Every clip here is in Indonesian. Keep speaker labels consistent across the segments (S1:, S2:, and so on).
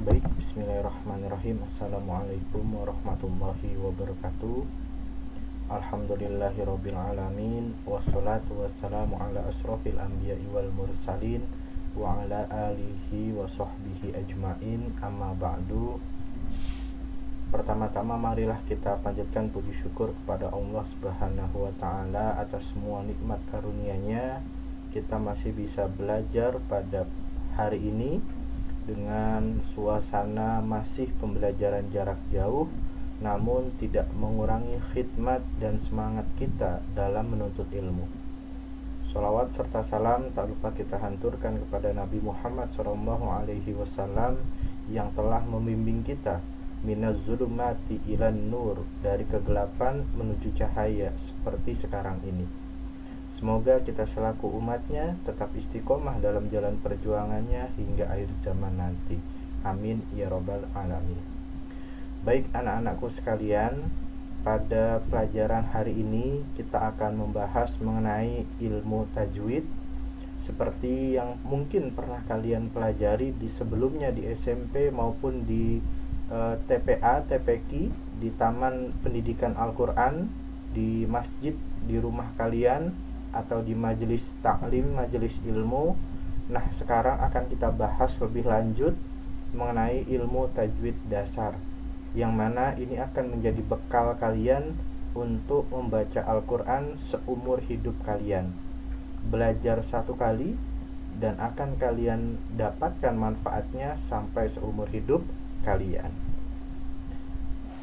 S1: Baik, bismillahirrahmanirrahim. Assalamualaikum warahmatullahi wabarakatuh. Alhamdulillahirabbil alamin, wassalatu wassalamu ala asrofil anbiya'i wal mursalin wa ala alihi wa sahbihi ajmain, amma ba'du. Pertama-tama marilah kita panjatkan puji syukur kepada Allah Subhanahu wa taala atas semua nikmat karunia-Nya. Kita masih bisa belajar pada hari ini dengan suasana masih pembelajaran jarak jauh, namun tidak mengurangi khidmat dan semangat kita dalam menuntut ilmu. Sholawat serta salam tak lupa kita hanturkan kepada Nabi Muhammad SAW yang telah membimbing kita minaz zulumati ilan nur, dari kegelapan menuju cahaya seperti sekarang ini. Semoga kita selaku umatnya tetap istiqomah dalam jalan perjuangannya hingga akhir zaman nanti. Amin ya robbal alamin. Baik anak-anakku sekalian, pada pelajaran hari ini kita akan membahas mengenai ilmu tajwid seperti yang mungkin pernah kalian pelajari di sebelumnya di SMP maupun di TPA, TPQ, di Taman Pendidikan Al-Quran, di masjid, di rumah kalian, atau di majelis taklim, majelis ilmu. Nah, sekarang akan kita bahas lebih lanjut mengenai ilmu tajwid dasar, yang mana ini akan menjadi bekal kalian untuk membaca Al-Quran seumur hidup kalian. Belajar satu kali dan akan kalian dapatkan manfaatnya sampai seumur hidup kalian.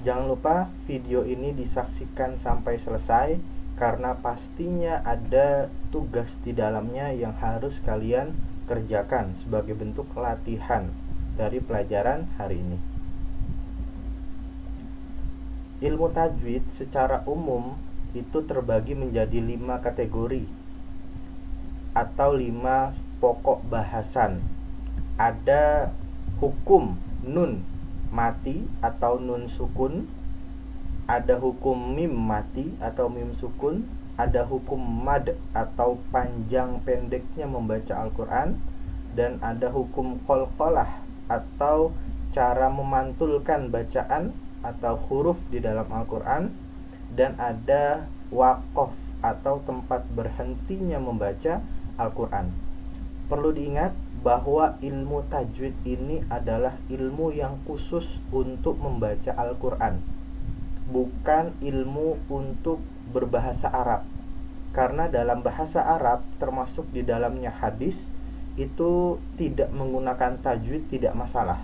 S1: Jangan lupa video ini disaksikan sampai selesai, karena pastinya ada tugas di dalamnya yang harus kalian kerjakan sebagai bentuk latihan dari pelajaran hari ini. Ilmu tajwid secara umum itu terbagi menjadi 5 kategori atau 5 pokok bahasan. Ada hukum nun mati atau nun sukun, ada hukum mim mati atau mim sukun, ada hukum mad atau panjang pendeknya membaca Al-Quran, dan ada hukum qalqalah atau cara memantulkan bacaan atau huruf di dalam Al-Quran, dan ada waqaf atau tempat berhentinya membaca Al-Quran. Perlu diingat bahwa ilmu tajwid ini adalah ilmu yang khusus untuk membaca Al-Quran, bukan ilmu untuk berbahasa Arab. Karena dalam bahasa Arab, termasuk di dalamnya hadis, itu tidak menggunakan tajwid tidak masalah.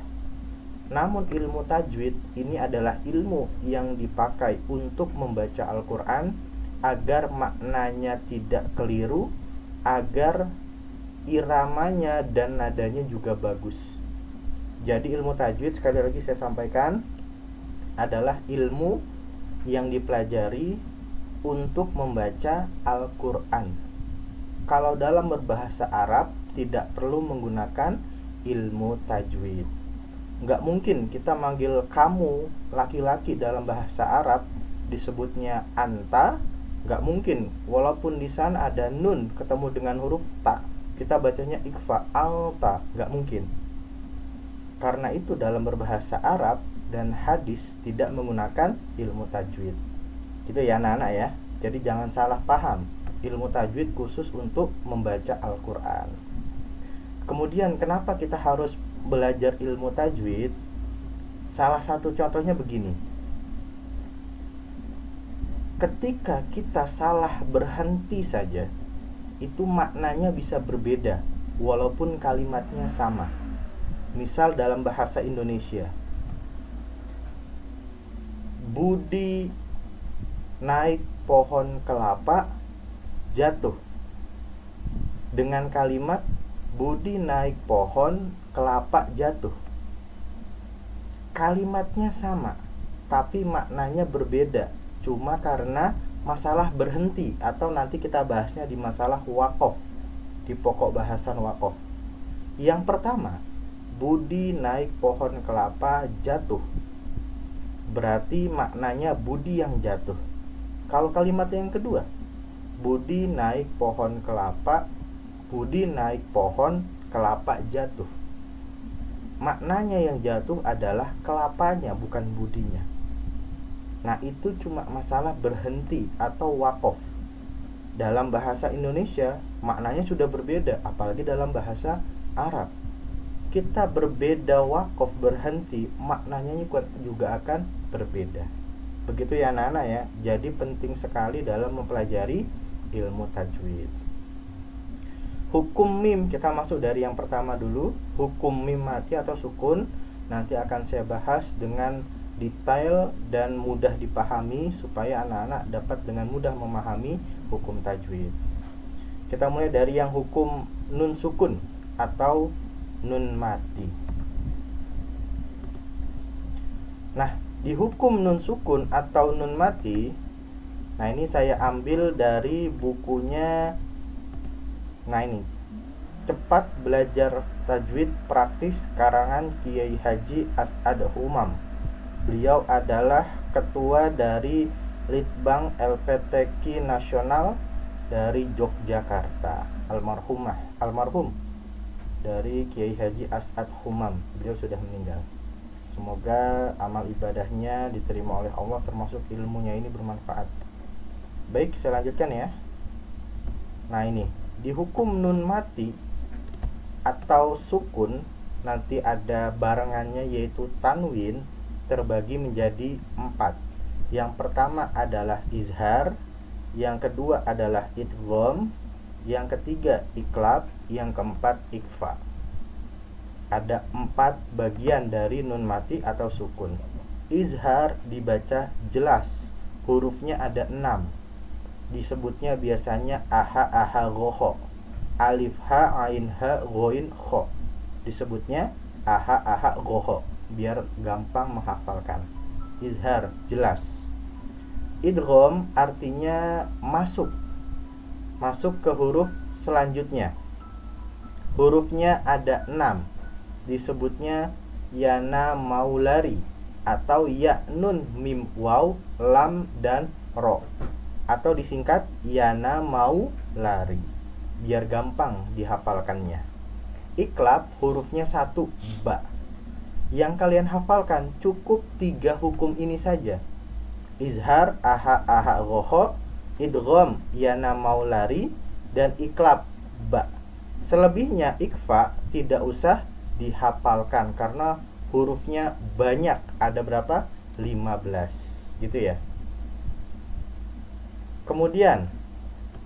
S1: Namun ilmu tajwid ini adalah ilmu yang dipakai untuk membaca Al-Quran agar maknanya tidak keliru, agar iramanya dan nadanya juga bagus. Jadi ilmu tajwid, sekali lagi saya sampaikan, adalah ilmu yang dipelajari untuk membaca Al-Quran. Kalau dalam berbahasa Arab tidak perlu menggunakan ilmu tajwid. Nggak mungkin kita manggil kamu laki-laki dalam bahasa Arab disebutnya anta, nggak mungkin. Walaupun di sana ada nun ketemu dengan huruf ta, kita bacanya ikfa, alta, nggak mungkin. Karena itu dalam berbahasa Arab dan hadis tidak menggunakan ilmu tajwid. Gitu ya anak-anak ya. Jadi jangan salah paham. Ilmu tajwid khusus untuk membaca Al-Quran. Kemudian kenapa kita harus belajar ilmu tajwid? Salah satu contohnya begini. Ketika kita salah berhenti saja, itu maknanya bisa berbeda walaupun kalimatnya sama. Misal dalam bahasa Indonesia, Budi naik pohon kelapa jatuh, dengan kalimat Budi naik pohon kelapa jatuh. Kalimatnya sama, tapi maknanya berbeda, cuma karena masalah berhenti, atau nanti kita bahasnya di masalah waqaf, di pokok bahasan waqaf. Yang pertama, Budi naik pohon kelapa jatuh, berarti maknanya Budi yang jatuh. Kalau kalimat yang kedua, Budi naik pohon kelapa, Budi naik pohon kelapa jatuh, maknanya yang jatuh adalah kelapanya, bukan budinya. Nah, itu cuma masalah berhenti atau wakof. Dalam bahasa Indonesia maknanya sudah berbeda, apalagi dalam bahasa Arab. Kita berbeda wakof, berhenti, maknanya juga akan berbeda. Begitu ya anak-anak ya. Jadi penting sekali dalam mempelajari ilmu tajwid. Hukum mim, kita masuk dari yang pertama dulu. Hukum mim mati atau sukun nanti akan saya bahas dengan detail dan mudah dipahami, supaya anak-anak dapat dengan mudah memahami hukum tajwid. Kita mulai dari yang hukum nun sukun atau nun mati. Nah, di hukum nun sukun atau nun mati, nah ini saya ambil dari bukunya. Nah ini, Cepat Belajar Tajwid Praktis karangan Kiai Haji As'ad Humam. Beliau adalah ketua dari Litbang LPTQ Nasional dari Yogyakarta. Almarhum dari Kiai Haji As'ad Humam. Beliau sudah meninggal. Semoga amal ibadahnya diterima oleh Allah, termasuk ilmunya ini bermanfaat. Baik, saya lanjutkan ya. Nah ini, di hukum nun mati atau sukun nanti ada barengannya, yaitu tanwin, terbagi menjadi 4. Yang pertama adalah izhar, yang kedua adalah idgham, yang ketiga iklab, yang keempat ikhfa. Ada 4 bagian dari nun mati atau sukun. Izhar dibaca jelas, hurufnya ada 6. Disebutnya biasanya aha aha goho, alif ha ain ha goin kho. Disebutnya aha aha goho biar gampang menghafalkan. Izhar jelas. Idgham artinya masuk ke huruf selanjutnya. Hurufnya ada 6. Disebutnya yana maulari atau ya nun mim waw lam dan ro, atau disingkat yana mau lari biar gampang dihafalkannya. Iklab hurufnya 1 ba. Yang kalian hafalkan cukup 3 hukum ini saja. Izhar aha aha goho, idgham yana mau lari, dan iklab ba. Selebihnya ikhfa tidak usah dihafalkan karena hurufnya banyak. Ada berapa? 15 gitu ya. Kemudian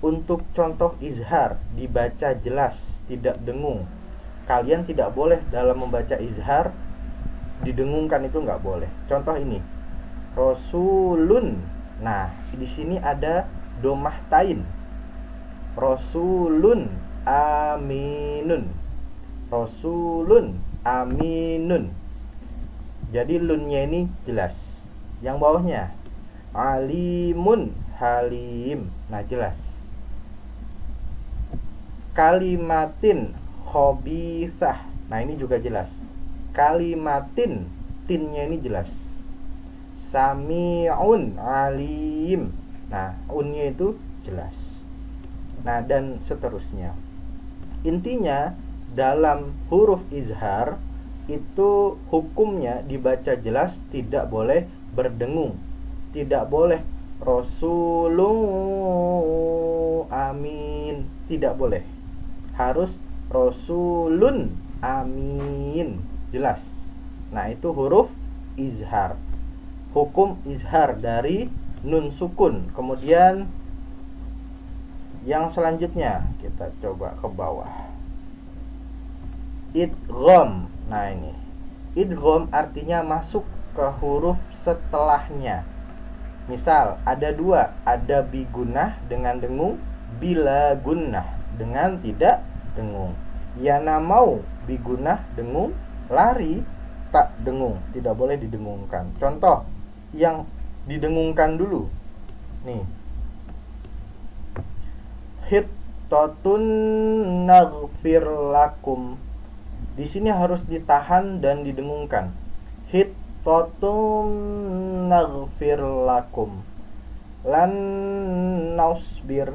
S1: untuk contoh izhar dibaca jelas, tidak dengung. Kalian tidak boleh dalam membaca izhar didengungkan, itu nggak boleh. Contoh ini, Rasulun. Nah, di sini ada domah tain. Rasulun aminun. Rasulun aminun. Jadi lunnya ini jelas. Yang bawahnya alimun halim. Nah, jelas. Kalimatin khobithah. Nah, ini juga jelas. Kalimatin, tinnya ini jelas. Sami'un alim. Nah, unnya itu jelas. Nah, dan seterusnya. Intinya dalam huruf izhar itu hukumnya dibaca jelas, tidak boleh berdengung. Tidak boleh Rasulun amin, tidak boleh. Harus Rasulun amin, jelas. Nah, itu huruf izhar. Hukum izhar dari nun sukun. Kemudian yang selanjutnya kita coba ke bawah. Idgham. Nah, ini idgham artinya masuk ke huruf setelahnya. Misal ada 2, ada bigunah dengan dengung, bila gunnah dengan tidak dengung. Yana mau bigunah dengung, lari tak dengung, tidak boleh didengungkan. Contoh yang didengungkan dulu. Nih. Hittatun naghfir lakum. Di sini harus ditahan dan didengungkan. Hittatun naghfir lakum. Lan nausbir.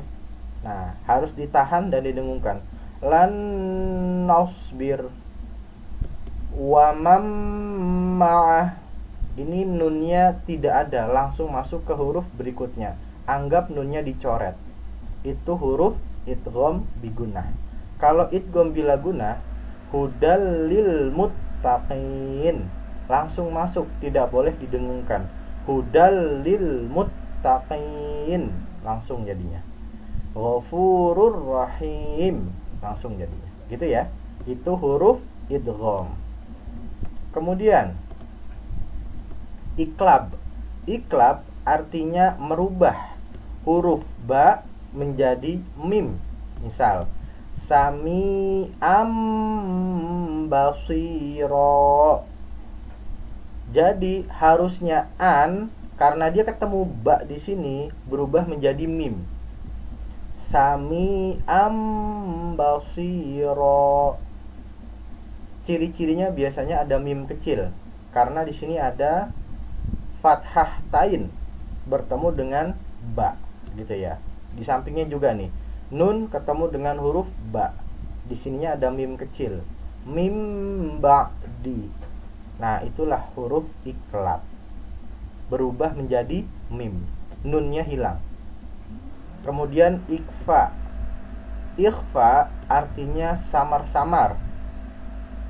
S1: Nah, harus ditahan dan didengungkan. Lan nausbir. Wa mam ma'ah, ini nunnya tidak ada, langsung masuk ke huruf berikutnya. Anggap nunnya dicoret. Itu huruf idgham bigunah. Kalau idgham bila gunah, hudal lil muttaqin, langsung masuk, tidak boleh didengungkan. Hudal lil muttaqin, langsung jadinya. Ghafurur rahim, langsung jadinya. Gitu ya. Itu huruf idgham. Kemudian iklab. Iklab artinya merubah huruf ba menjadi mim. Misal sami basiro. Jadi harusnya an, karena dia ketemu ba di sini, berubah menjadi mim. Sami basiro. Ciri-cirinya biasanya ada mim kecil, karena di sini ada fathah tain bertemu dengan ba, gitu ya. Di sampingnya juga nih, nun ketemu dengan huruf ba. Di sininya ada mim kecil, mim ba'di. Nah, itulah huruf iklab, berubah menjadi mim, nunnya hilang. Kemudian ikhfa. Ikhfa artinya samar-samar.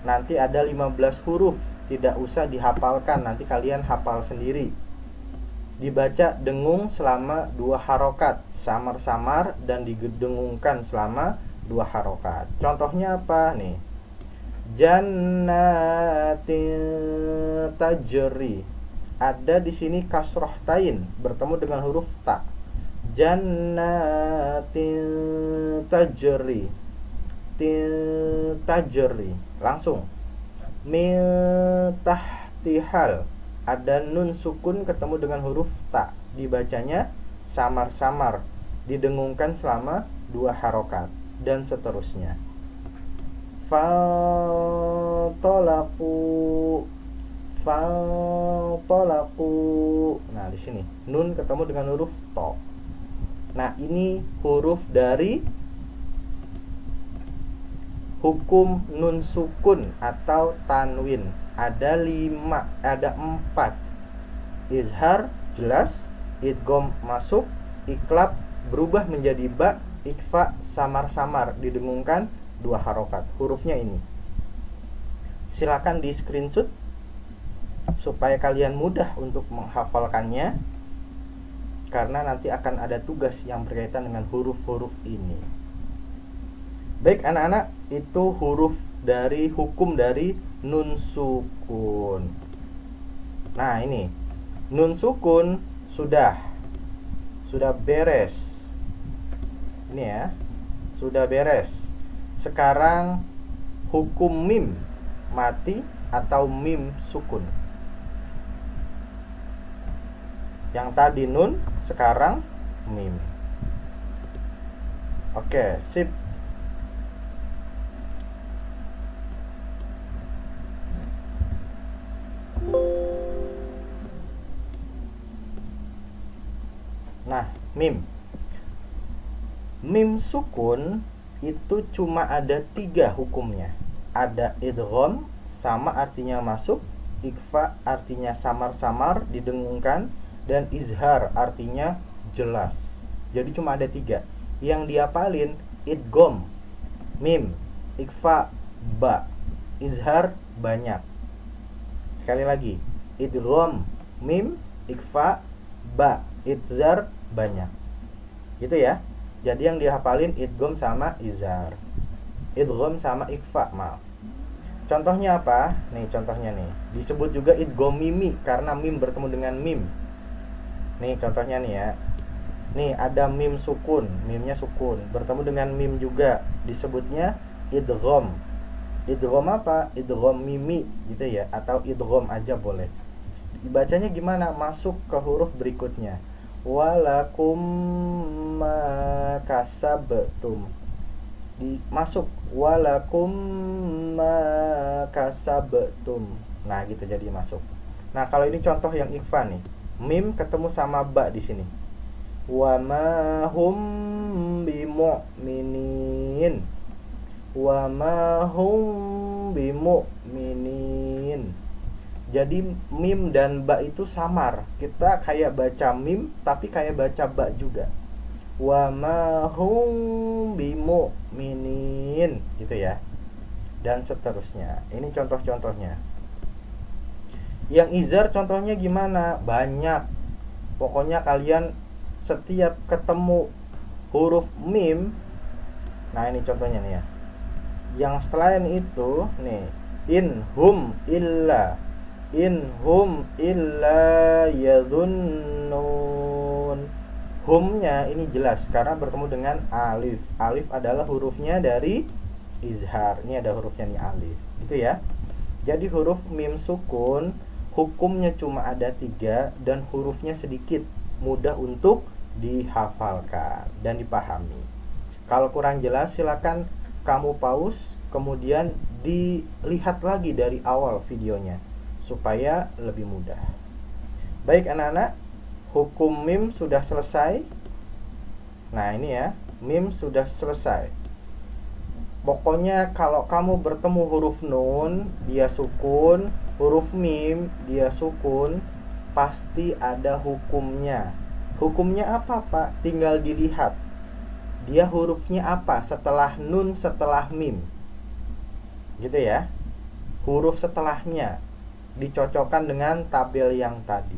S1: Nanti ada 15 huruf, tidak usah dihafalkan, nanti kalian hafal sendiri. Dibaca dengung selama 2 harokat, samar-samar dan didengungkan selama 2 harokat. Contohnya apa nih? Jannatin tajri. Ada di sini kasroh tain bertemu dengan huruf ta. Jannatin tajri. Tajri, langsung. Min tahtihal, ada nun sukun ketemu dengan huruf ta, dibacanya samar-samar, didengungkan selama 2 harokat, dan seterusnya. Fantolaku. Nah, di sini nun ketemu dengan huruf to. Nah, ini huruf dari hukum nun sukun atau tanwin. Ada 4. Izhar jelas, idgham masuk, iklab berubah menjadi ba, ikhfa samar-samar, didengungkan 2 harokat. Hurufnya ini. Silakan di screenshot supaya kalian mudah untuk menghafalkannya, karena nanti akan ada tugas yang berkaitan dengan huruf-huruf ini. Baik anak-anak, itu huruf dari hukum dari nun sukun. Nah, ini nun sukun sudah beres. Ini ya, sudah beres. Sekarang hukum mim mati atau mim sukun. Yang tadi nun, sekarang mim. Oke, sip. Nah, mim sukun itu cuma ada 3 hukumnya. Ada idgham, sama artinya masuk, ikhfa artinya samar-samar, didengungkan, dan izhar artinya jelas. Jadi cuma ada 3. Yang dihafalin idgham, mim, ikhfa, ba. Izhar banyak. Sekali lagi, idgham, mim, ikhfa, ba. Izhar banyak. Gitu ya. Jadi yang dihafalin idgham sama izhar. Idgham sama ikhfa, maaf. Contohnya apa? Nih contohnya nih. Disebut juga idgham mimi karena mim bertemu dengan mim. Nih contohnya nih ya. Nih ada mim sukun, mimnya sukun bertemu dengan mim juga, disebutnya idgham. Idgham apa? Idgham mimi gitu ya, atau idgham aja boleh. Dibacanya gimana? Masuk ke huruf berikutnya. Walakum ma kasabtum. Masuk walakum ma kasabtum. Nah, gitu jadi masuk. Nah, kalau ini contoh yang ikhfa nih. Mim ketemu sama ba di sini. Wa ma hum bimu'minin. Wa ma hum bimu'minin. Jadi mim dan ba itu samar. Kita kayak baca mim tapi kayak baca ba juga. Wa ma hum bimu'minin gitu ya. Dan seterusnya. Ini contoh-contohnya. Yang izhar contohnya gimana? Banyak. Pokoknya kalian setiap ketemu huruf mim, nah ini contohnya nih ya. Yang selain itu nih, in hum illa yadhunnun. Humnya ini jelas karena bertemu dengan alif. Alif adalah hurufnya dari izhar. Ini ada hurufnya nih alif. Gitu ya. Jadi huruf mim sukun hukumnya cuma ada 3 dan hurufnya sedikit, mudah untuk dihafalkan dan dipahami. Kalau kurang jelas silakan kamu pause, kemudian dilihat lagi dari awal videonya supaya lebih mudah. Baik anak-anak, hukum mim sudah selesai. Nah ini ya, mim sudah selesai. Pokoknya kalau kamu bertemu huruf nun, dia sukun, huruf mim, dia sukun, pasti ada hukumnya. Hukumnya apa Pak? Tinggal dilihat. Dia hurufnya apa setelah nun, setelah mim. Gitu ya. Huruf setelahnya dicocokkan dengan tabel yang tadi.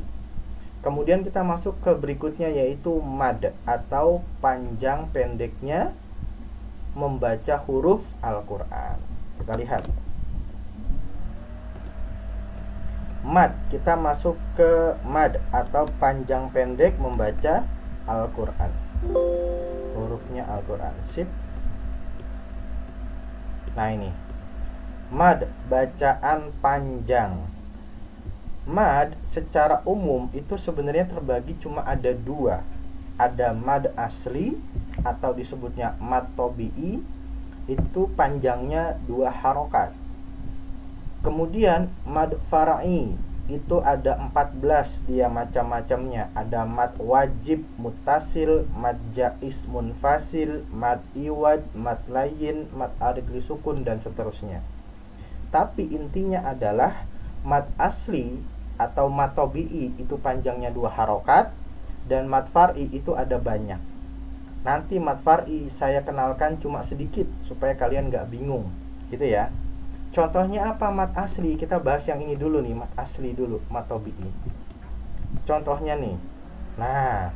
S1: Kemudian kita masuk ke berikutnya yaitu mad atau panjang pendeknya membaca huruf Al-Quran. Kita lihat mad, kita masuk ke mad atau panjang pendek membaca Al-Quran. Hurufnya Al-Quran. Sip. Nah ini mad, bacaan panjang. Mad secara umum itu sebenarnya terbagi cuma ada 2. Ada mad asli atau disebutnya mad tobi'i, itu panjangnya 2 harokat. Kemudian mad fara'i itu ada 14 dia macam-macamnya. Ada mad wajib muttasil, mad jaiz munfasil, mad iwad, mad layin, mad arid li sukun dan seterusnya. Tapi intinya adalah mad asli atau mad tobi'i itu panjangnya 2 harokat dan mad far'i itu ada banyak. Nanti mad far'i saya kenalkan cuma sedikit supaya kalian gak bingung gitu ya. Contohnya apa mad asli? Kita bahas yang ini dulu nih, mad asli dulu, mad tobi'i. Contohnya nih. Nah,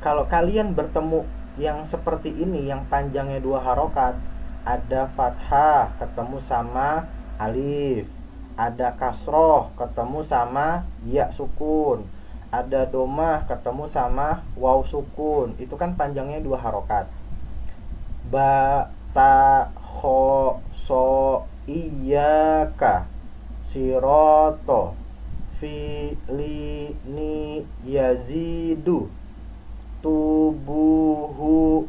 S1: kalau kalian bertemu yang seperti ini yang panjangnya 2 harokat, ada fathah ketemu sama alif, ada kasroh ketemu sama ya sukun, ada domah ketemu sama waw sukun. Itu kan panjangnya 2 harokat. Ba, ta, kho, so, iyaka, siroto, fi, li, ni, yazidu, tubuhu,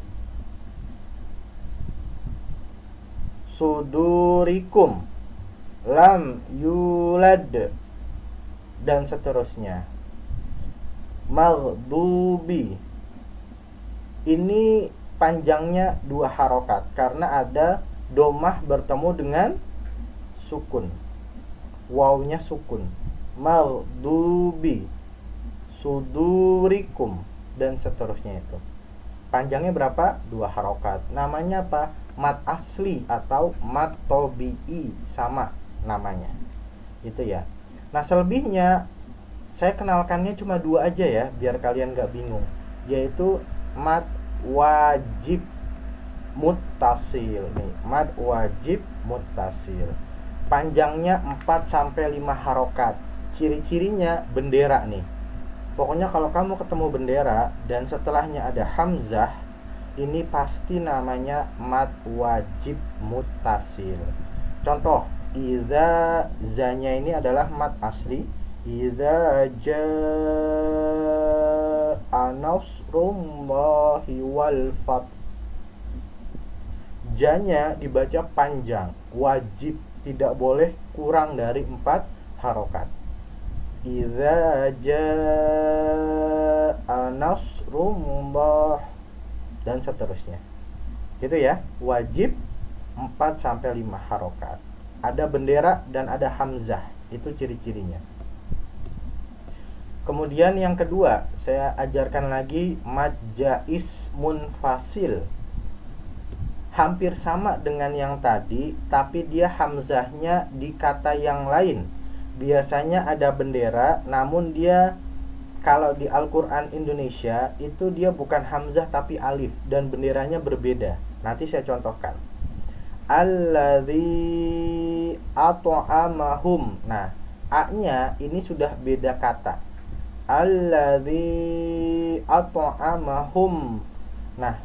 S1: sudurikum, lam yulad dan seterusnya. Maghdubi ini panjangnya 2 harokat karena ada domah bertemu dengan sukun, wawnya sukun. Maghdubi, sudurikum dan seterusnya. Itu panjangnya berapa? 2 harokat. Namanya apa? Mad asli atau mad tobi'i, sama namanya gitu ya. Nah selebihnya saya kenalkannya cuma 2 aja ya biar kalian gak bingung, yaitu mad wajib muttasil. Nih, mad wajib muttasil panjangnya 4-5 harokat. Ciri-cirinya bendera nih. Pokoknya kalau kamu ketemu bendera dan setelahnya ada hamzah, ini pasti namanya mad wajib muttasil. Contoh, idza, zanya ini adalah mad asli. Idza jaa nasrullahi wal fath. Janya dibaca panjang, wajib, tidak boleh kurang dari 4 harokat. Idza jaa nasrullah dan seterusnya. Gitu ya, wajib 4-5 harokat. Ada bendera dan ada hamzah. Itu ciri-cirinya. Kemudian yang kedua, saya ajarkan lagi mad jaiz munfasil. Hampir sama dengan yang tadi, tapi dia hamzahnya di kata yang lain. Biasanya ada bendera, namun dia kalau di Al-Quran Indonesia itu dia bukan hamzah tapi alif, dan benderanya berbeda. Nanti saya contohkan. Alladzi at'amahum. Nah, a-nya ini sudah beda kata. Alladzi at'amahum. Nah,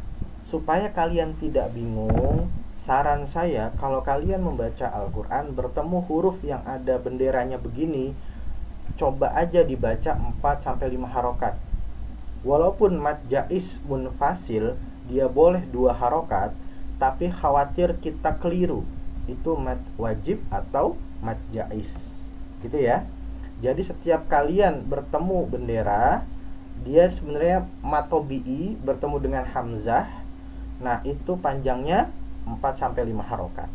S1: supaya kalian tidak bingung, saran saya kalau kalian membaca Al-Quran bertemu huruf yang ada benderanya begini, coba aja dibaca 4-5 harokat. Walaupun mad jaiz munfasil, dia boleh 2 harokat, tapi khawatir kita keliru, itu mad wajib atau mad jaiz, gitu ya. Jadi setiap kalian bertemu bendera, dia sebenarnya mad tobi'i bertemu dengan hamzah. Nah, itu panjangnya 4-5 harokat.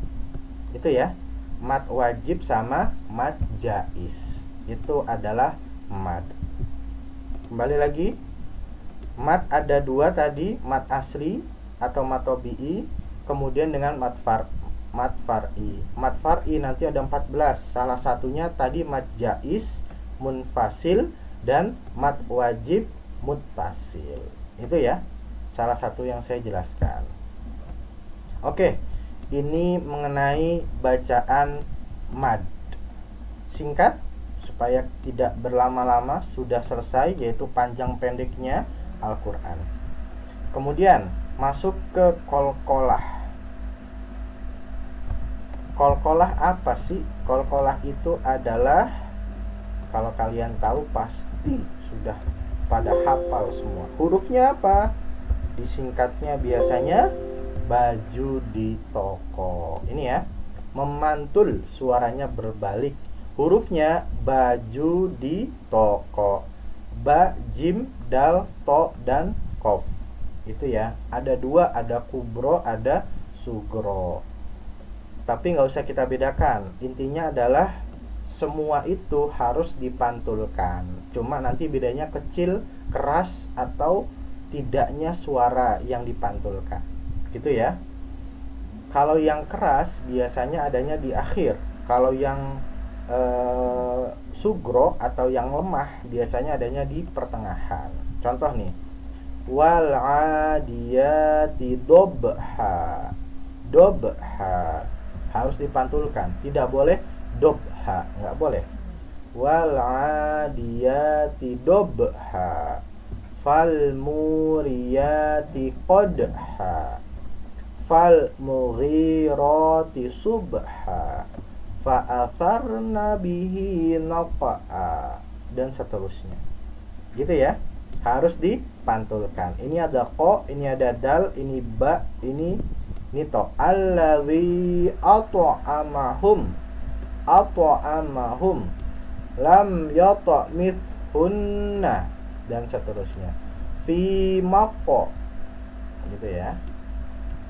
S1: Itu ya, mad wajib sama mad jaiz. Itu adalah mad. Kembali lagi, mad ada 2 tadi, mad asli atau mad tobi'i, kemudian dengan mad far'i. Mad far'i nanti ada 14. Salah satunya tadi mad jaiz munfasil dan mad wajib muttasil. Itu ya, salah satu yang saya jelaskan. Oke, ini mengenai bacaan mad. Singkat supaya tidak berlama-lama, sudah selesai, yaitu panjang pendeknya Al-Quran. Kemudian masuk ke qalqalah. Qalqalah apa sih? Qalqalah itu adalah, kalau kalian tahu pasti sudah pada hafal semua. Hurufnya apa? Disingkatnya biasanya baju di toko. Ini ya, memantul, suaranya berbalik. Hurufnya baju di toko. Ba, jim, dal, to, dan kof. Itu ya, ada 2, ada kubro, ada sugro. Tapi nggak usah kita bedakan. Intinya adalah semua itu harus dipantulkan. Cuma nanti bedanya kecil, keras, atau tidaknya suara yang dipantulkan. Gitu ya. Kalau yang keras biasanya adanya di akhir. Kalau yang sugro atau yang lemah biasanya adanya di pertengahan. Contoh nih, wal adiyati dobha. Dobha harus dipantulkan, tidak boleh dobha, nggak boleh. Wal adiyati dobha, fal muriyati qadha, fal mughirati subha, fa'atharna bihi nafa'a, dan seterusnya. Gitu ya, harus dipantulkan. Ini ada ko, ini ada dal, ini ba, ini to. Allazi at'amahum, at'amahum, lam yat'mithunna, dan seterusnya. Fi maqo, gitu ya.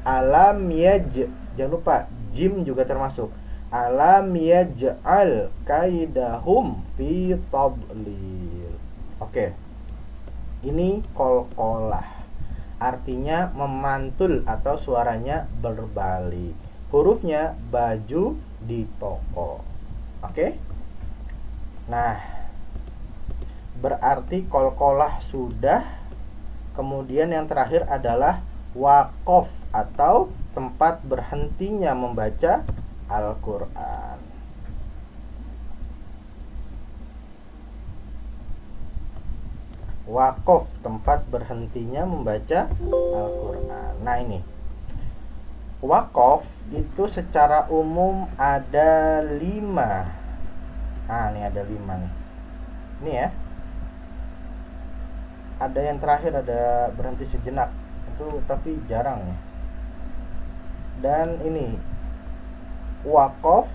S1: Alam jangan lupa jim juga termasuk. Alam yaj'al kaidahum fi tadlil. Oke. Ini qalqalah. Artinya memantul atau suaranya berbalik. Hurufnya baju di toko. Oke? Nah, berarti qalqalah sudah. Kemudian yang terakhir adalah waqaf atau tempat berhentinya membaca Al-Quran. Waqaf, tempat berhentinya membaca Al-Quran. Nah, ini waqaf itu secara umum ada 5. Nah, ini ada 5 nih. Ini ya. Ada yang terakhir, ada berhenti sejenak. Itu tapi jarang ya. Dan ini waqaf,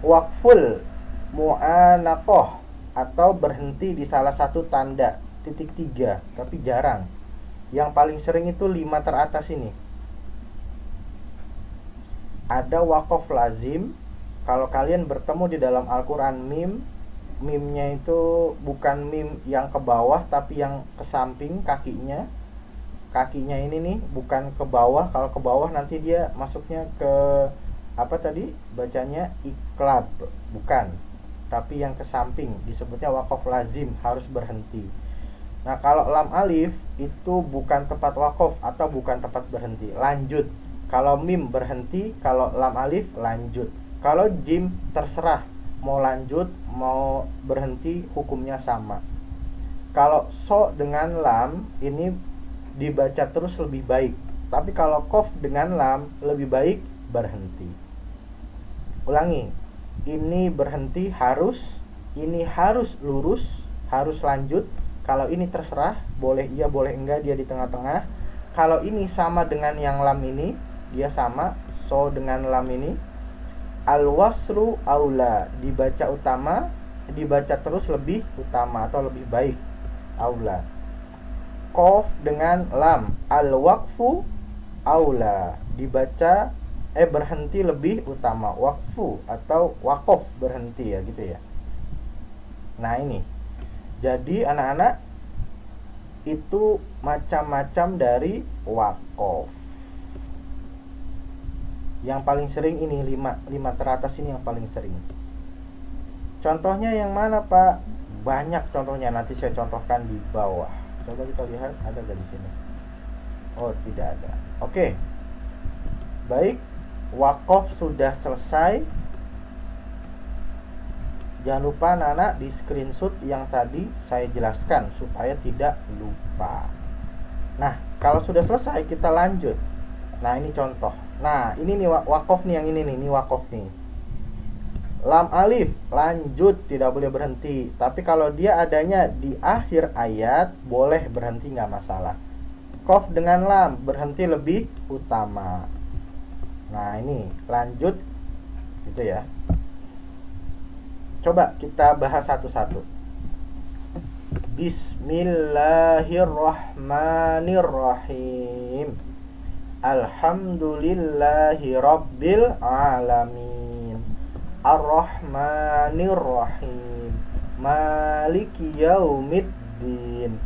S1: waqful mu'anaqah, atau berhenti di salah satu tanda titik 3, tapi jarang. Yang paling sering itu 5 teratas ini. Ada waqaf lazim, Kalau kalian bertemu di dalam Al-Quran mimnya itu bukan mim yang ke bawah tapi yang ke samping kakinya ini nih bukan ke bawah. Kalau ke bawah nanti dia masuknya ke apa tadi bacanya iklab, bukan, tapi yang ke samping disebutnya waqaf lazim, harus berhenti. Nah kalau lam alif itu bukan tempat waqaf atau bukan tempat berhenti, lanjut. Kalau mim berhenti, kalau lam alif lanjut. Kalau jim terserah mau lanjut mau berhenti, hukumnya sama. Kalau so dengan lam ini dibaca terus lebih baik, tapi kalau kof dengan lam lebih baik berhenti. Ulangi, ini berhenti harus, ini harus lurus, harus lanjut. Kalau ini terserah, boleh iya boleh enggak, dia di tengah-tengah. Kalau ini sama dengan yang lam ini, dia sama, so dengan lam ini. Al-waslu aula, dibaca utama, dibaca terus lebih utama atau lebih baik, aula. Qaf dengan lam, al-waqfu aula, dibaca berhenti lebih utama, waqfu atau waqaf berhenti ya gitu ya. Nah ini, jadi anak-anak itu macam-macam dari waqaf. Yang paling sering ini 5 teratas ini yang paling sering. Contohnya yang mana Pak? Banyak contohnya, nanti saya contohkan di bawah. Coba kita lihat ada nggak di sini? Oh tidak ada. Oke. Baik, waqaf sudah selesai. Jangan lupa anak-anak di screenshot yang tadi saya jelaskan supaya tidak lupa. Nah kalau sudah selesai kita lanjut. Nah ini contoh. Nah ini nih waqaf nih, yang ini waqaf nih. Lam alif lanjut, tidak boleh berhenti. Tapi kalau dia adanya di akhir ayat boleh berhenti, nggak masalah. Qaf dengan lam berhenti lebih utama. Nah ini lanjut gitu ya. Coba kita bahas satu-satu. Bismillahirrahmanirrahim. Alhamdulillahi rabbil alamin. Ar-Rahmanir-Rahim. Maliki yaumiddin.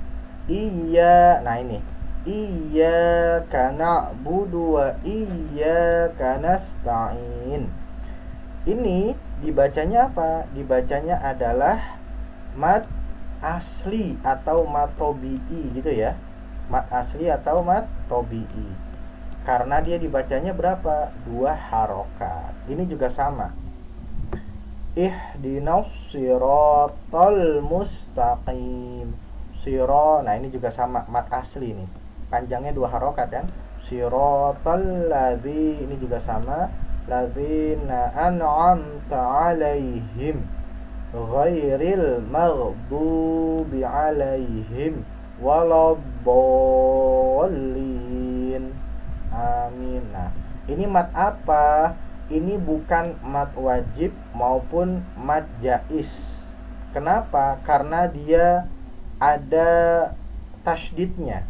S1: Nah ini. Iyyaka na'budu wa iyyaka nasta'in. Ini dibacanya apa? Dibacanya adalah mad asli atau mad tobi'i gitu ya. Mad asli atau mad tobi'i. Karena dia dibacanya berapa? 2 harokat. Ini juga sama. Ihdinas siratal mustaqim. Siro, nah ini juga sama, mad asli nih. Panjangnya 2 harokat kan? Siratal ladzi, ini juga sama. Ladzina an'amta alaihim ghairil maghdubi alaihim waladdallin. Amin. Nah, ini mad apa? Ini bukan mad wajib maupun mad jaiz. Kenapa? Karena dia ada tasydidnya.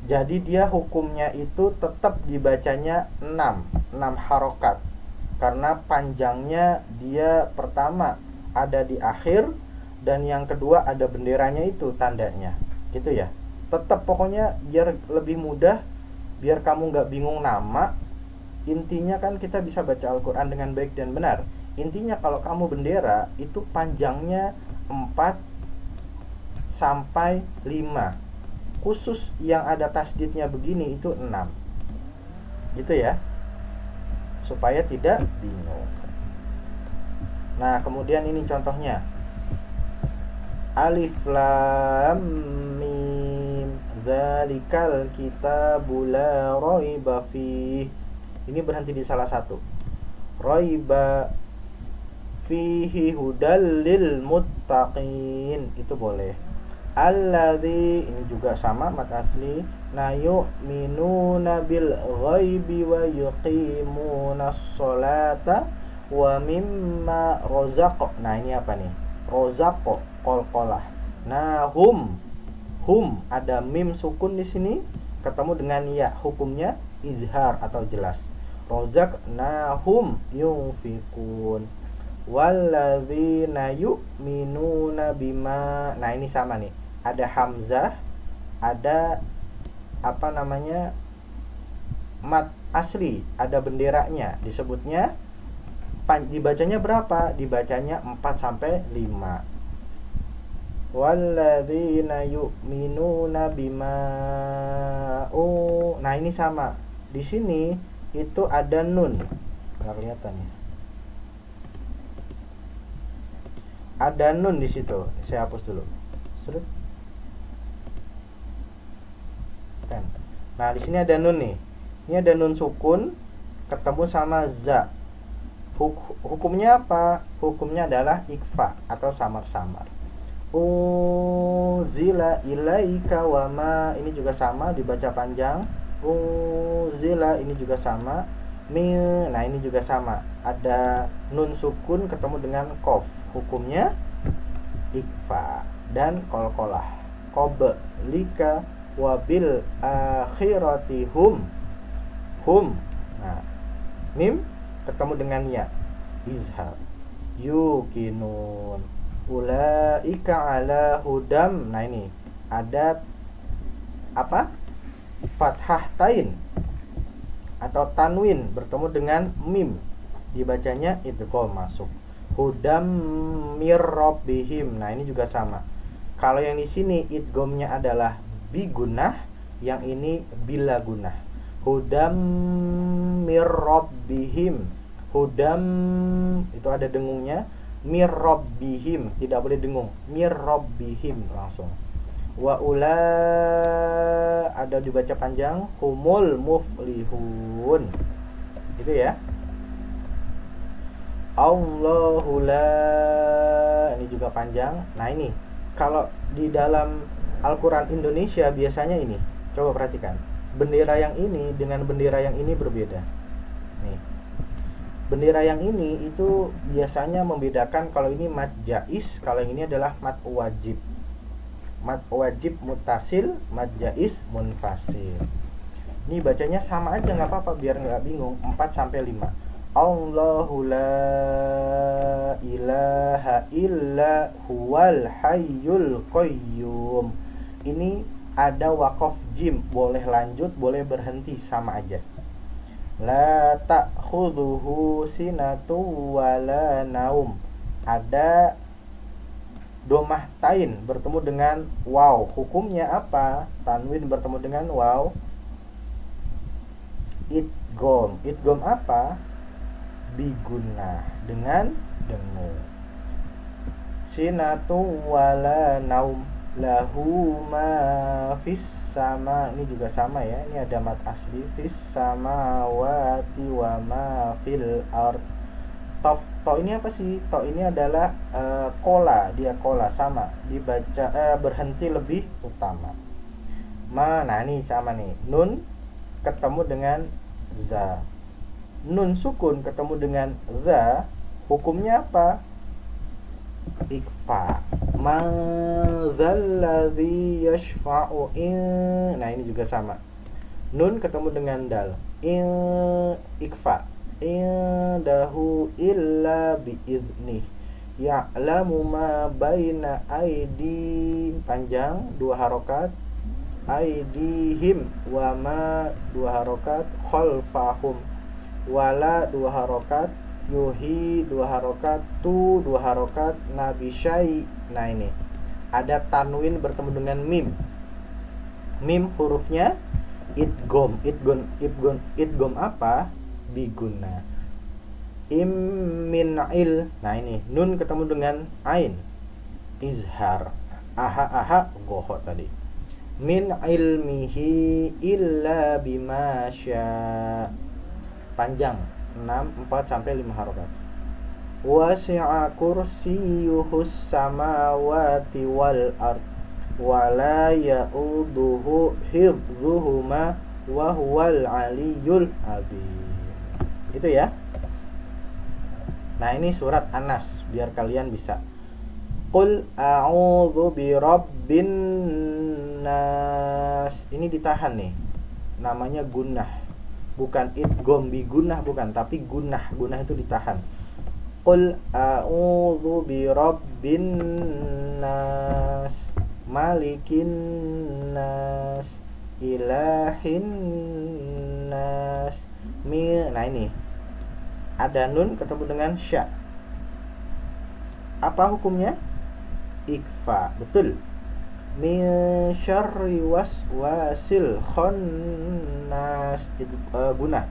S1: Jadi dia hukumnya itu tetap dibacanya 6 harokat. Karena panjangnya dia pertama ada di akhir, dan yang kedua ada benderanya itu tandanya. Gitu ya. Tetap pokoknya biar lebih mudah, biar kamu gak bingung nama. Intinya kan kita bisa baca Al-Quran dengan baik dan benar. Intinya kalau kamu bendera itu panjangnya 4 sampai 5. Khusus yang ada tasdidnya begini itu 6. Gitu ya, supaya tidak bingung. Nah kemudian ini contohnya. Alif lam mim dzalikal kitabu la raiba fih. Ini berhenti di salah satu. Raiba fihi hudal lil muttaqin, itu boleh. Alladzi, ini juga sama mad asli. Na yu'minuna bil ghaibi wa yuqimunas sholata wa mimma razaq. Nah ini apa nih? Razaq qalqalah. Nah hum ada mim sukun di sini ketemu dengan ya, hukumnya izhar atau jelas. razaqnahum yunfikun walladzina yu'minuna bima. Nah, ini sama nih. Ada hamzah, ada apa namanya? Mat asli, ada benderanya. Disebutnya dibacanya berapa? Dibacanya 4 sampai 5. Walladzina yu'minuna bima. Oh, nah ini sama. Di sini itu ada nun. Enggak kelihatan ya. Ada nun di situ. Saya hapus dulu. Serut. Nah, di sini ada nun nih. Ini ada nun sukun ketemu sama za. Hukumnya apa? Hukumnya adalah ikfa atau samar-samar. Uzila ilaika wa ma, ini juga sama dibaca panjang. Uzila, ini juga sama. Mil, nah ini juga sama. Ada nun sukun ketemu dengan qaf. Hukumnya ikfa dan qalqalah. Qablika wa bil akhirati hum. Nah, mim ketemu dengan ya. Izhar. Yuqinun. Ulaika ala hudam. Nah, ini ada apa? Fathah tain atau tanwin bertemu dengan mim. Dibacanya idgham masuk. Hudam mir rabbihim. Nah, ini juga sama. Kalau yang di sini idghamnya adalah bi gunnah, yang ini bila gunnah. Hudam mir rabbihim. Hudam itu ada dengungnya. Mir rabbihim tidak boleh dengung. Mir rabbihim langsung. Wa ula ada dibaca panjang. Humul muflihun. Gitu ya. Allahu la, ini juga panjang. Nah, ini kalau di dalam Al-Quran Indonesia biasanya ini, coba perhatikan, bendera yang ini dengan bendera yang ini berbeda. Nih, bendera yang ini itu biasanya membedakan kalau ini mad jaiz, kalau yang ini adalah mad wajib. Mad wajib mutasil, mad jaiz munfasil. Ini bacanya sama aja, nggak apa-apa biar nggak bingung. 4 sampai 5. Allahu la ilaha illa huwal hayyul qayyum. Ini ada waqaf jim, boleh lanjut, boleh berhenti, sama aja. La ta'khudhuhu sinatu wala naum. Ada domah tain bertemu dengan waw. Hukumnya apa? Tanwin bertemu dengan waw. Idgham. Idgham apa? Bigunnah dengan dengung. Sinatu wala naum lahu ma fis sama, ini juga sama ya. Ini ada mat asli fis samawati wa ma fil ard. To ini apa sih? To ini adalah kola, dia kola sama, dibaca berhenti lebih utama. Nah ini sama nih. Nun ketemu dengan za. Nun sukun ketemu dengan za, hukumnya apa? Ikfa. Madzalladzi yashfa'u in. Nah, ini juga sama. Nun ketemu dengan dal. Ikfa. Indahu illa biiznih. Ya'lamu ma baina aidi, panjang 2 harokat. Aidihim wa ma 2 harokat. Khalfahum wala 2 harokat. Yuhi 2 harokat. Tu 2 harokat. Nabi syai. Nah, ini ada tanwin bertemu dengan mim. Mim hurufnya idgham. Idgham apa? Biguna. Immin'il. Nah, ini nun ketemu dengan ain. Izhar. Aha goho tadi. Min ilmihi illa bima syaa. Panjang 4 sampai 5 harokat. Wasi'a kursiyuhus samawati wal ard wala ya'uduhu hifdhuhuma wa huwal aliyyul azim. Itu ya. Nah, ini surat An-Nas biar kalian bisa. Qul a'udzu birabbin nas. Ini ditahan nih. Namanya gunnah. bukan idgham bi gunnah, bukan, tapi gunnah itu ditahan. Qul a'udzu bi rabbin nas, malikin nas, ilahin nas. Nah ini ada nun ketemu dengan sya. Apa hukumnya? Ikfa, betul. Min syarri waswasil khannas, itu guna.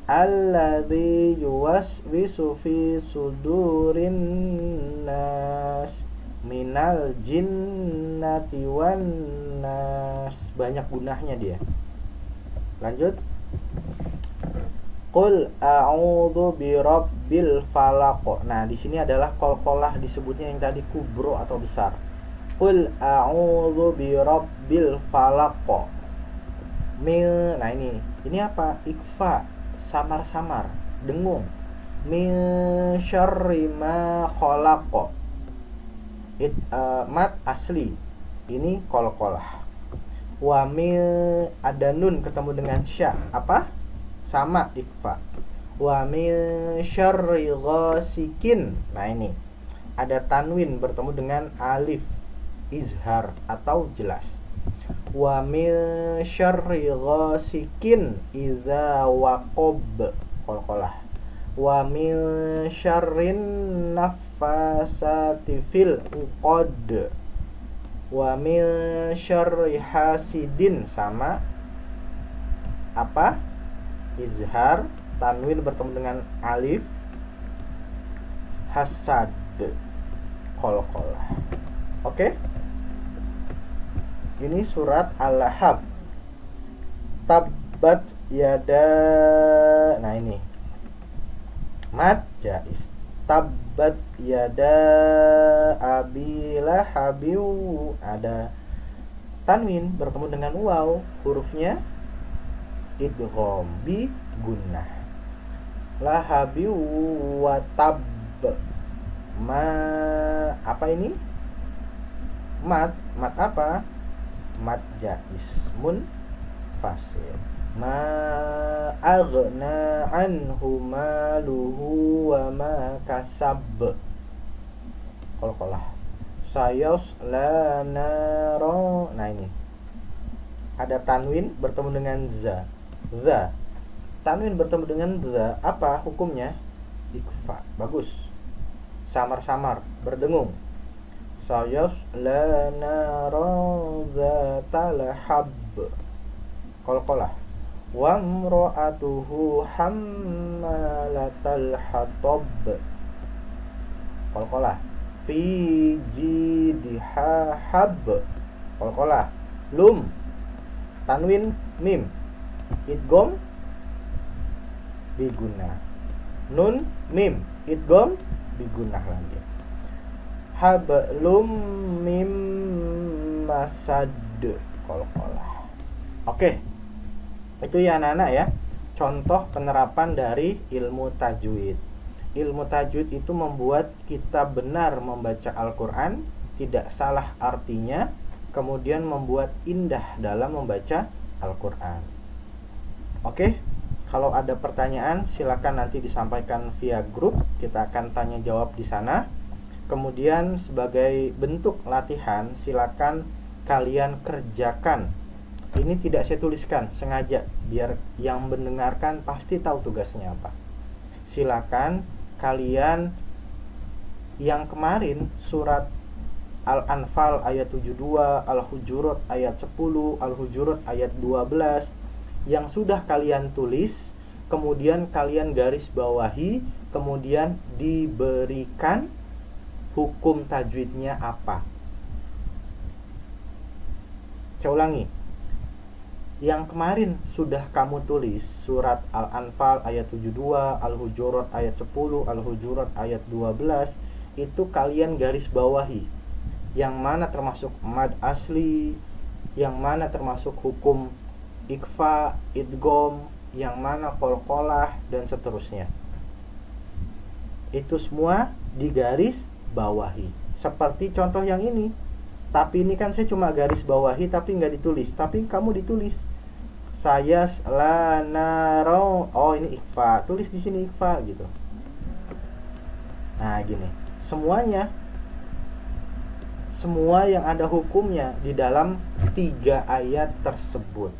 S1: Alladzi yuwaswisu fi sudurin nas minal jinnati wan nas. Banyak gunahnya dia. Lanjut. Qul a'udzu birabbil falaq. Nah, di sini adalah qalqalah disebutnya yang tadi kubro atau besar. Qul a'udzu birabbil falaq. Nah ini apa? Ikfa, samar-samar, dengung. Min syarri ma khalaq. Mat asli. Ini qalqalah. Wa min, ada nun ketemu dengan sya. Apa? Sama ikfa. Wa min syarri ghasikin. Nah ini ada tanwin bertemu dengan alif, izhar atau jelas. Wa min syarri ghasikin idza waqab, qalqalah. Wa min syarrin naffasati fil uqad. Wa min syarri hasidin, sama apa? Izhar, tanwin bertemu dengan alif, hasad, qalqalah. Oke? Ini surat Al-Lahab. Tabbat yada. Nah ini mat jaiz. Tabbat yada abi lahabiu, ada tanwin bertemu dengan waw, hurufnya idgham bi gunnah. Lahabi wa tab. Ma, apa ini? Mat apa? Mat jaiz munfasil. Ma aghna anhu maluhu wa ma kasab, qalqalah. Sayasla naro. Nah ini ada tanwin bertemu dengan za. Tanwin bertemu dengan za, apa hukumnya? Ikfa, bagus. Samar-samar, berdengung. Sayasla naro zatal hab, qalqalah. Wa imra'atuhu hammalatal hatab, qalqalah. Fi jidha hab, qalqalah. Lum, tanwin mim, idgham bigunnah. Nun mim, idgham bigunnah lagi. Hablum mim masad, qalqalah. Oke. Itu ya anak-anak ya, contoh penerapan dari ilmu tajwid. Ilmu tajwid itu membuat kita benar membaca Al-Quran, tidak salah artinya, kemudian membuat indah dalam membaca Al-Quran. Oke, kalau ada pertanyaan silakan nanti disampaikan via grup, kita akan tanya jawab di sana. Kemudian sebagai bentuk latihan silakan kalian kerjakan. Ini tidak saya tuliskan sengaja biar yang mendengarkan pasti tahu tugasnya apa. Silakan kalian yang kemarin surat Al-Anfal ayat 72, Al-Hujurat ayat 10, Al-Hujurat ayat 12 yang sudah kalian tulis, kemudian kalian garis bawahi, kemudian diberikan hukum tajwidnya apa. Saya ulangi. Yang kemarin sudah kamu tulis surat Al-Anfal ayat 72, Al-Hujurat ayat 10, Al-Hujurat ayat 12, itu kalian garis bawahi. Yang mana termasuk mad asli, yang mana termasuk hukum ikfa, idgham, yang mana qalqalah, dan seterusnya. Itu semua digaris bawahi. Seperti contoh yang ini. Tapi ini kan saya cuma garis bawahi tapi nggak ditulis. Tapi kamu ditulis. sayasla naro, oh ini ikhfa, tulis di sini ikhfa gitu. Nah gini, semua yang ada hukumnya di dalam 3 ayat tersebut.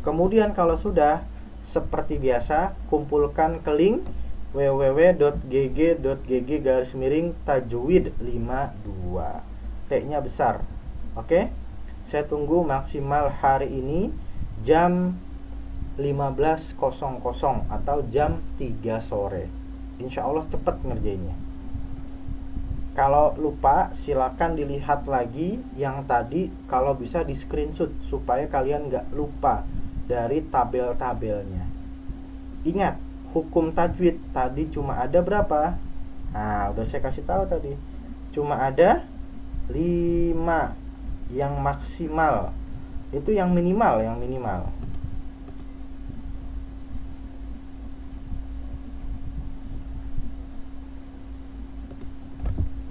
S1: Kemudian kalau sudah, seperti biasa, kumpulkan ke link www.gg.gg/tajwid52. T-nya besar. Oke? Saya tunggu maksimal hari ini jam 15.00 atau jam 3 sore. Insya Allah cepat ngerjainnya. Kalau lupa, silakan dilihat lagi yang tadi, kalau bisa di screenshot supaya kalian nggak lupa dari tabel-tabelnya. Ingat, hukum tajwid tadi cuma ada berapa? Nah, udah saya kasih tahu tadi. Cuma ada 5 yang maksimal. Itu yang minimal,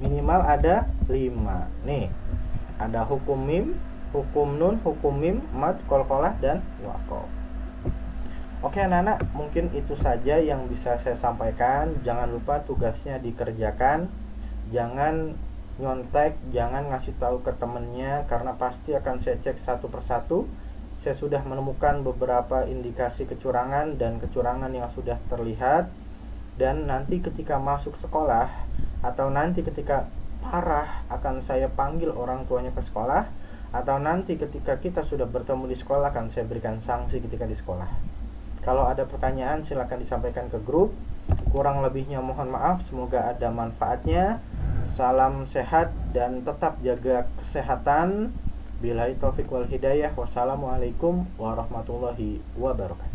S1: Minimal ada 5. Nih, ada hukum mim, hukum nun, hukum mim, mad, qalqalah, dan waqaf. Oke anak-anak, mungkin itu saja yang bisa saya sampaikan. Jangan lupa tugasnya dikerjakan. Jangan nyontek, jangan ngasih tahu ke temennya, karena pasti akan saya cek satu persatu. Saya sudah menemukan beberapa indikasi kecurangan dan kecurangan yang sudah terlihat. Dan nanti ketika masuk sekolah, atau nanti ketika parah, akan saya panggil orang tuanya ke sekolah. Atau nanti ketika kita sudah bertemu di sekolah, akan saya berikan sanksi ketika di sekolah. Kalau ada pertanyaan silakan disampaikan ke grup. Kurang lebihnya mohon maaf, semoga ada manfaatnya. Salam sehat dan tetap jaga kesehatan. Billahi taufiq wal hidayah. Wassalamualaikum warahmatullahi wabarakatuh.